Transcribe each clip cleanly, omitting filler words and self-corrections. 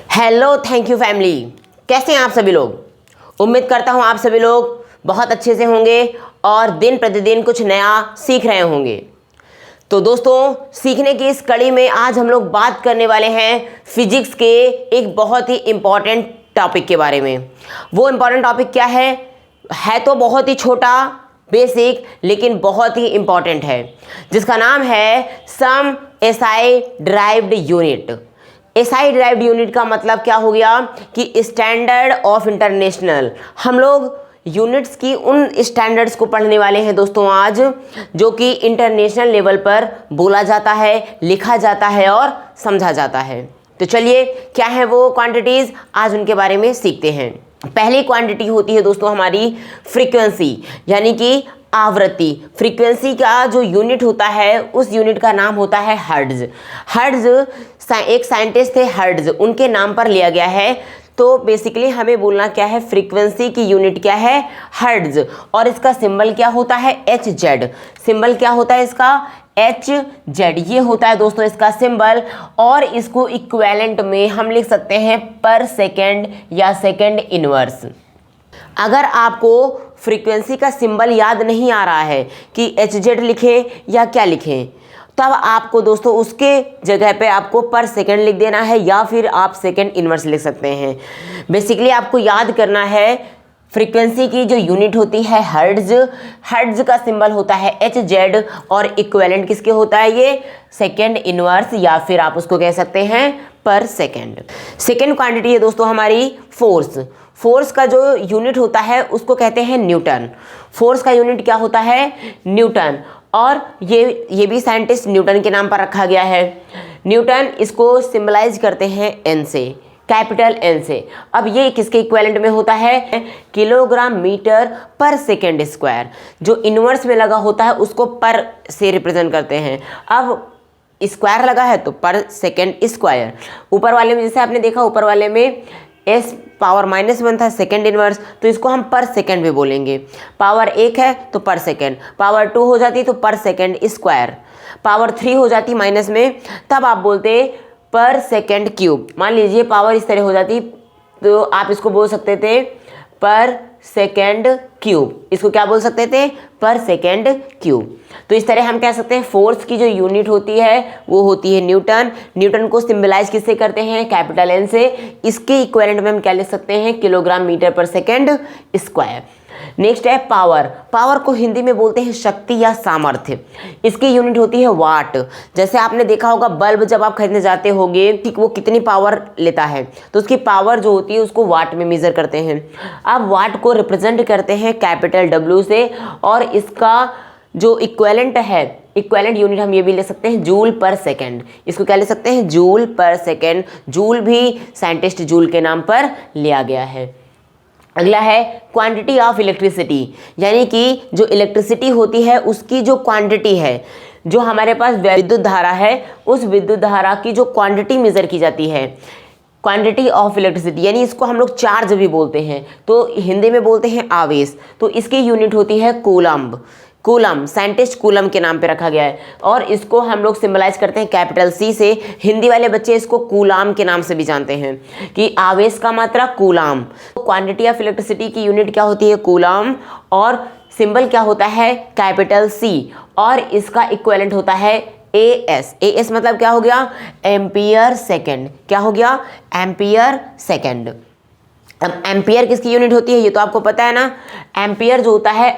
Hello, thank you family. कैसे हैं आप सभी लोग? उम्मीद करता हूं आप सभी लोग बहुत अच्छे से होंगे और दिन प्रतिदिन कुछ नया सीख रहे होंगे। तो दोस्तों, सीखने की इस कड़ी में आज हम लोग बात करने वाले हैं फिजिक्स के एक बहुत ही इम्पॉर्टेंट टॉपिक के बारे में। वो इम्पॉर्टेंट टॉपिक क्या है तो बहुत ही छोटा, बेसिक, लेकिन बहुत ही इम्पॉर्टेंट है, जिसका नाम है some SI derived unit. SI derived unit का मतलब क्या हो गया कि स्टैंडर्ड ऑफ इंटरनेशनल। हम लोग यूनिट्स की उन स्टैंडर्ड्स को पढ़ने वाले हैं दोस्तों आज, जो कि इंटरनेशनल लेवल पर बोला जाता है, लिखा जाता है और समझा जाता है। तो चलिए, क्या है वो क्वांटिटीज़, आज उनके बारे में सीखते हैं। पहली क्वांटिटी होती है दोस्तों हमारी फ्रीक्वेंसी, यानी कि आवृत्ति। फ्रीक्वेंसी का जो यूनिट होता है उस यूनिट का नाम होता है हर्ट्ज। हर्ट्ज एक साइंटिस्ट थे हर्ट्ज, उनके नाम पर लिया गया है। तो बेसिकली हमें बोलना क्या है, फ्रीक्वेंसी की यूनिट क्या है, हर्ट्ज। और इसका सिंबल क्या होता है, एच जेड। सिंबल क्या होता है इसका, एच जेड, ये होता है दोस्तों इसका सिंबल। और इसको इक्विवेलेंट में हम लिख सकते हैं पर सेकेंड या सेकेंड इनवर्स। अगर आपको फ्रीक्वेंसी का सिंबल याद नहीं आ रहा है कि एच जेड लिखें या क्या लिखें, तब आपको दोस्तों उसके जगह पे आपको पर सेकंड लिख देना है, या फिर आप सेकंड इनवर्स लिख सकते हैं। बेसिकली आपको याद करना है फ्रीक्वेंसी की जो यूनिट होती है हर्ट्ज। हर्ट्ज का सिंबल होता है एच जेड और इक्विवेलेंट किसके होता है, ये सेकंड इनवर्स, या फिर आप उसको कह सकते हैं पर सेकंड। सेकंड क्वांटिटी है दोस्तों हमारी फोर्स। फोर्स का जो यूनिट होता है उसको कहते हैं न्यूटन। फोर्स का यूनिट क्या होता है, न्यूटन। और ये भी साइंटिस्ट न्यूटन के नाम पर रखा गया है। न्यूटन इसको सिंबलाइज करते हैं एन से, कैपिटल एन से। अब ये किसके इक्विवेलेंट में होता है, किलोग्राम मीटर पर सेकेंड स्क्वायर। जो इनवर्स में लगा होता है उसको पर से रिप्रेजेंट करते हैं। अब स्क्वायर लगा है तो पर सेकेंड स्क्वायर। ऊपर वाले में जैसे आपने देखा, ऊपर वाले में एस पावर -1 था सेकेंड इनवर्स, तो इसको हम पर सेकेंड भी बोलेंगे। पावर 1 है तो पर सेकेंड, पावर 2 हो जाती तो पर सेकेंड स्क्वायर, पावर 3 हो जाती माइनस में, तब आप बोलते पर सेकेंड क्यूब। मान लीजिए पावर इस तरह हो जाती तो आप इसको बोल सकते थे पर सेकेंड क्यूब। इसको क्या बोल सकते थे, पर सेकेंड क्यूब। तो इस तरह हम कह सकते हैं फोर्स की जो यूनिट होती है वो होती है न्यूटन। न्यूटन को सिंबलाइज किससे करते हैं, कैपिटल एन से। इसके इक्विवेलेंट में हम क्या लिख सकते हैं, किलोग्राम मीटर पर सेकेंड स्क्वायर। नेक्स्ट है पावर। पावर को हिंदी में बोलते हैं शक्ति या सामर्थ्य। इसकी यूनिट होती है वाट। जैसे आपने देखा होगा बल्ब जब आप खरीदने जाते होंगे ठीक वो कितनी पावर लेता है, तो उसकी पावर जो होती है उसको वाट में मेजर करते हैं। अब वाट को रिप्रेजेंट करते हैं कैपिटल डब्ल्यू से, और इसका जो इक्विवेलेंट है, इक्विवेलेंट यूनिट हम ये भी ले सकते हैं जूल पर सेकेंड। इसको क्या ले सकते हैं, जूल पर सेकेंड। जूल भी साइंटिस्ट जूल के नाम पर लिया गया है। अगला है क्वांटिटी ऑफ इलेक्ट्रिसिटी, यानी कि जो इलेक्ट्रिसिटी होती है उसकी जो क्वांटिटी है, जो हमारे पास विद्युत धारा है उस विद्युत धारा की जो क्वांटिटी मेजर की जाती है, क्वांटिटी ऑफ इलेक्ट्रिसिटी, यानी इसको हम लोग चार्ज भी बोलते हैं, तो हिंदी में बोलते हैं आवेश। तो इसकी यूनिट होती है कूलम्ब। कूलम, साइंटिस्ट कूलम के नाम पे रखा गया है, और इसको हम लोग सिंबलाइज करते हैं कैपिटल सी से। हिंदी वाले बच्चे इसको कूलाम के नाम से भी जानते हैं कि आवेश का मात्रा कूलाम। तो क्वांटिटी ऑफ इलेक्ट्रिसिटी की यूनिट क्या होती है, कूलाम, और सिंबल क्या होता है, कैपिटल सी, और इसका इक्विवेलेंट होता है एएस। एएस मतलब क्या हो गया, एम्पियर सेकेंड। क्या हो गया, एम्पियर सेकेंड। अब एम्पियर किसकी यूनिट होती है ये तो आपको पता है ना। एम्पियर जो होता है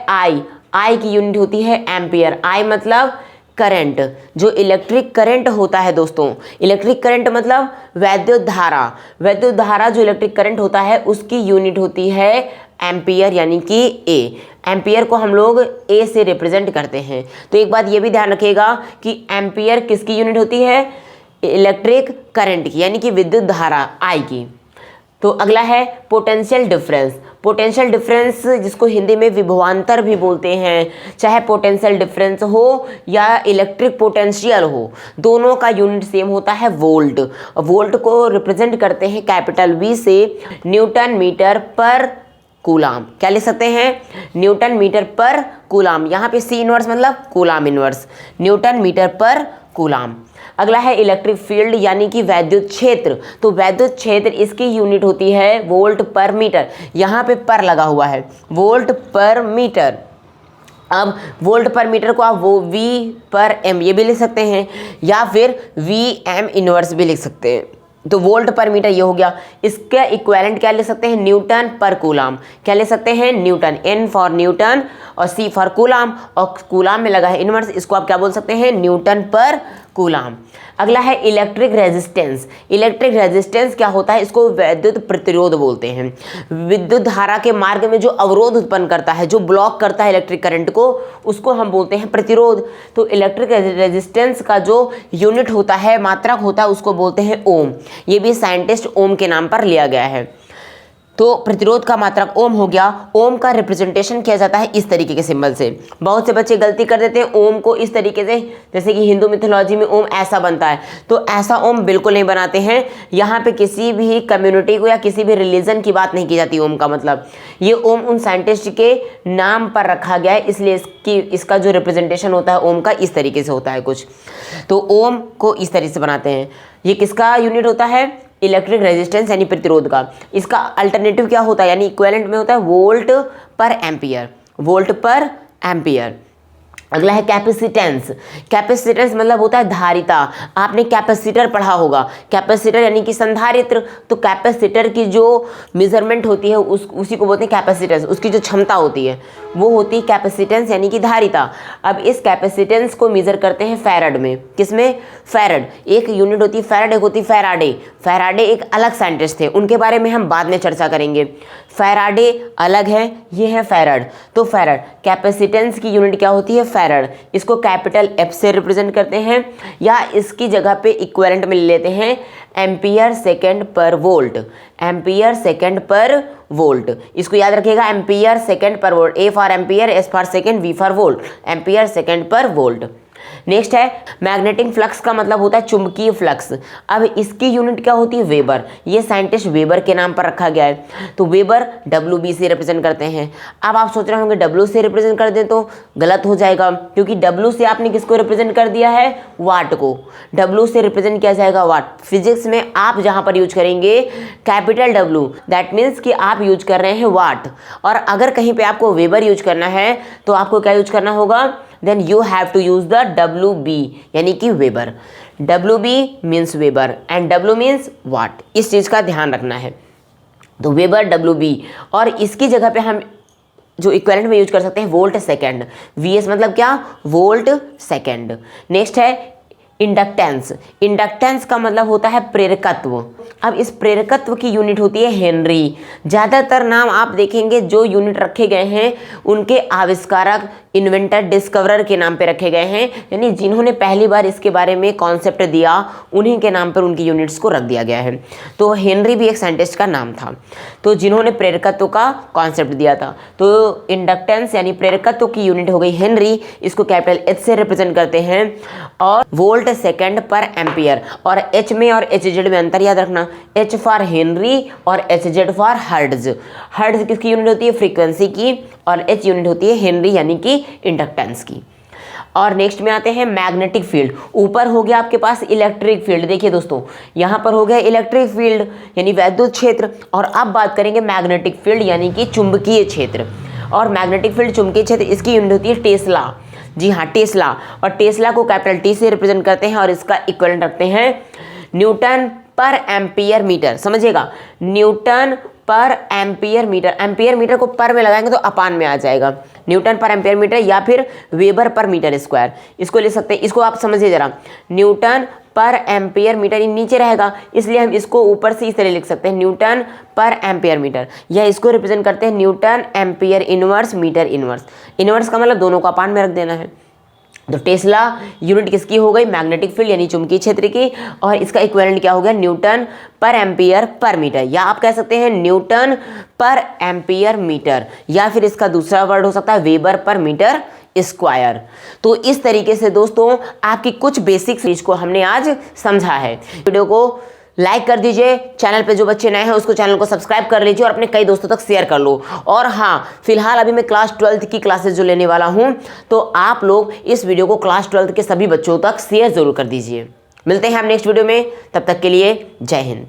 आई की यूनिट होती है एम्पियर। आई मतलब करंट, जो इलेक्ट्रिक करंट होता है दोस्तों। इलेक्ट्रिक करंट मतलब वैद्युत धारा। वैद्युत धारा जो इलेक्ट्रिक करंट होता है उसकी यूनिट होती है एम्पियर, यानी कि ए। एम्पियर को हम लोग ए से रिप्रेजेंट करते हैं। तो एक बात ये भी ध्यान रखिएगा कि एम्पियर किसकी यूनिट होती है, इलेक्ट्रिक करंट की, यानी कि विद्युत धारा आई की। तो अगला है पोटेंशियल डिफरेंस। पोटेंशियल डिफरेंस जिसको हिंदी में विभवांतर भी बोलते हैं, चाहे पोटेंशियल डिफरेंस हो या इलेक्ट्रिक पोटेंशियल हो, दोनों का यूनिट सेम होता है वोल्ट। वोल्ट को रिप्रेजेंट करते हैं कैपिटल वी से, न्यूटन मीटर पर कूलाम। क्या लिख सकते हैं, न्यूटन मीटर पर कूलाम। यहाँ पे सी इनवर्स मतलब कूलाम इनवर्स, न्यूटन मीटर पर कूलाम। अगला है इलेक्ट्रिक फील्ड यानी कि वैद्युत क्षेत्र। तो वैद्युत क्षेत्र इसकी यूनिट होती है वोल्ट पर मीटर। यहाँ पे पर लगा हुआ है, वोल्ट पर मीटर। अब वोल्ट पर मीटर को आप वो वी पर एम ये भी लिख सकते हैं, या फिर वी एम इनवर्स भी लिख सकते हैं। तो वोल्ट पर मीटर ये हो गया। इसका इक्विवेलेंट क्या लिख सकते हैं, न्यूटन पर कूलाम। क्या लिख सकते हैं, न्यूटन, एन फॉर न्यूटन और सी फॉर कूलाम, और कूलाम में लगा है इनवर्स, इसको आप क्या बोल सकते हैं, न्यूटन पर कूलाम। अगला है इलेक्ट्रिक रेजिस्टेंस। इलेक्ट्रिक रेजिस्टेंस क्या होता है, इसको विद्युत प्रतिरोध बोलते हैं। विद्युत धारा के मार्ग में जो अवरोध उत्पन्न करता है, जो ब्लॉक करता है इलेक्ट्रिक करंट को, उसको हम बोलते हैं प्रतिरोध। तो इलेक्ट्रिक रेजिस्टेंस का जो यूनिट होता है, मात्रक होता है, उसको बोलते हैं ओम। ये भी साइंटिस्ट ओम के नाम पर लिया गया है। तो प्रतिरोध का मात्रक ओम हो गया। ओम का रिप्रेजेंटेशन किया जाता है इस तरीके के सिंबल से। बहुत से बच्चे गलती कर देते हैं ओम को इस तरीके से, जैसे कि हिंदू मिथोलॉजी में ओम ऐसा बनता है, तो ऐसा ओम बिल्कुल नहीं बनाते हैं। यहाँ पे किसी भी कम्युनिटी को या किसी भी रिलीजन की बात नहीं की जाती ओम का मतलब। ये ओम उन साइंटिस्ट के नाम पर रखा गया है, इसलिए इसका जो रिप्रेजेंटेशन होता है ओम का इस तरीके से होता है कुछ। तो ओम को इस तरीके से बनाते हैं। ये किसका यूनिट होता है, इलेक्ट्रिक रेजिस्टेंस यानी प्रतिरोध का। इसका अल्टरनेटिव क्या होता है, यानी इक्विवेलेंट में होता है वोल्ट पर एम्पियर, वोल्ट पर एम्पियर। अगला है कैपेसिटेंस। कैपेसिटेंस मतलब होता है धारिता। आपने कैपेसिटर पढ़ा होगा, कैपेसिटर यानी कि संधारित्र। तो कैपेसिटर की जो मेजरमेंट होती है उसी को बोलते हैं कैपेसिटेंस। उसकी जो क्षमता होती है वो होती है कैपेसिटेंस यानी कि धारिता। अब इस कैपेसिटेंस को मेजर करते हैं फैराड में। किसमें, फैराड। एक यूनिट होती है फैराड, एक होती है फैराडे। फैराडे एक अलग साइंटिस्ट थे, उनके बारे में हम बाद में चर्चा करेंगे। फैराडे अलग है, ये है फैराड। तो फैराड कैपेसिटेंस की यूनिट क्या होती है, फैराड। इसको कैपिटल एफ से रिप्रेजेंट करते हैं, या इसकी जगह पे इक्विवेलेंट में ले लेते हैं ampere second per volt. Ampere second per volt, इसको याद रखिएगा, ampere second per volt. A for ampere, S for second, V for volt. Ampere second per volt. Next है मैग्नेटिक फ्लक्स का मतलब होता है चुंबकीय फ्लक्स। अब इसकी यूनिट क्या होती है, वेबर। ये साइंटिस्ट वेबर के नाम पर रखा गया है। तो वेबर WB से रिप्रेजेंट करते हैं। अब आप सोच रहे होंगे W से रिप्रेजेंट कर दें तो गलत हो जाएगा, क्योंकि W से आपने किसको रिप्रेजेंट कर दिया है, वाट को। W से रिप्रेजेंट किया जाएगा वाट। फिजिक्स में आप जहां पर यूज करेंगे कैपिटल W, दैट मीन्स कि आप यूज कर रहे हैं वाट। और अगर कहीं पे आपको वेबर यूज करना है तो आपको क्या यूज करना होगा, then you have to use the WB यानी कि weber. WB means weber and W means वाट। इस चीज़ का ध्यान रखना है। तो वेबर WB, और इसकी जगह पे हम जो इक्विवेलेंट में यूज कर सकते हैं वोल्ट सेकेंड। VS मतलब क्या, वोल्ट सेकेंड। नेक्स्ट है इंडक्टेंस। इंडक्टेंस का मतलब होता है प्रेरकत्व। अब इस प्रेरकत्व की यूनिट होती है हेनरी। ज़्यादातर नाम आप देखेंगे जो यूनिट रखे गए हैं उनके आविष्कारक, इन्वेंटर, डिस्कवरर के नाम पे रखे गए हैं, यानी जिन्होंने पहली बार इसके बारे में कॉन्सेप्ट दिया उन्हीं के नाम पर उनकी यूनिट्स को रख दिया गया है। तो हेनरी भी एक साइंटिस्ट का नाम था, तो जिन्होंने प्रेरकत्व का कॉन्सेप्ट दिया था। तो इंडक्टेंस यानी प्रेरकत्व की यूनिट हो गई हेनरी, इसको कैपिटल H से रिप्रेजेंट करते हैं। और वोल्ट सेकेंड पर एम्पियर, और H में और HZ में अंतर याद रखना, H फॉर हेनरी और HZ फॉर हर्ट्ज। हर्ट्ज किसकी यूनिट होती है, फ्रीक्वेंसी की, और H यूनिट होती है हेनरी यानी कि इंडक्टेंस की। और नेक्स्ट में आते हैं मैग्नेटिक फील्ड। ऊपर हो गया आपके पास इलेक्ट्रिक फील्ड, देखिए दोस्तों यहाँ पर हो गया इलेक्ट्रिक फील्ड यानी वैद्युत क्षेत्र, और अब बात करेंगे मैग्नेटिक फील्ड यानी कि चुंबकीय क्षेत्र। और मैग्नेटिक फील्ड चुंबकीय क्षेत्र, इसकी यूनिट होती है टेस्ला। जी हाँ, टेस्ला। और टेस्ला को कैपिटल T से रिप्रेजेंट करते हैं, और इसका इक्विवेलेंट रखते हैं न्यूटन पर एम्पियर मीटर। समझिएगा, न्यूटन पर एम्पियर मीटर। एम्पियर मीटर को पर में लगाएंगे तो अपान में आ जाएगा, न्यूटन पर एम्पियर मीटर, या फिर वेबर पर मीटर स्क्वायर, इसको ले सकते हैं। इसको आप समझिए जरा, न्यूटन पर एम्पियर मीटर नीचे रहेगा, इसलिए हम इसको ऊपर से इस तरह लिख सकते हैं, न्यूटन पर एम्पियर मीटर, या इसको रिप्रेजेंट करते हैं newton ampere inverse metre inverse. Inverse का मतलब दोनों को अपान में रख देना है। तो टेस्ला यूनिट किसकी हो गई, मैग्नेटिक फील्ड यानी चुंबकीय क्षेत्र की, और इसका इक्विवेलेंट क्या हो गया, न्यूटन पर एम्पियर पर मीटर, या आप कह सकते हैं न्यूटन पर एम्पियर मीटर, या फिर इसका दूसरा वर्ड हो सकता है वेबर पर मीटर स्क्वायर। तो इस तरीके से दोस्तों आपकी कुछ बेसिक चीज को हमने आज समझा है। वीडियो को लाइक कर दीजिए, चैनल पे जो बच्चे नए हैं उसको चैनल को सब्सक्राइब कर लीजिए और अपने कई दोस्तों तक शेयर कर लो। और हाँ, फिलहाल अभी मैं क्लास 12th की क्लासेस जो लेने वाला हूँ, तो आप लोग इस वीडियो को क्लास 12th के सभी बच्चों तक शेयर जरूर कर दीजिए। मिलते हैं हम नेक्स्ट वीडियो में, तब तक के लिए जय हिंद।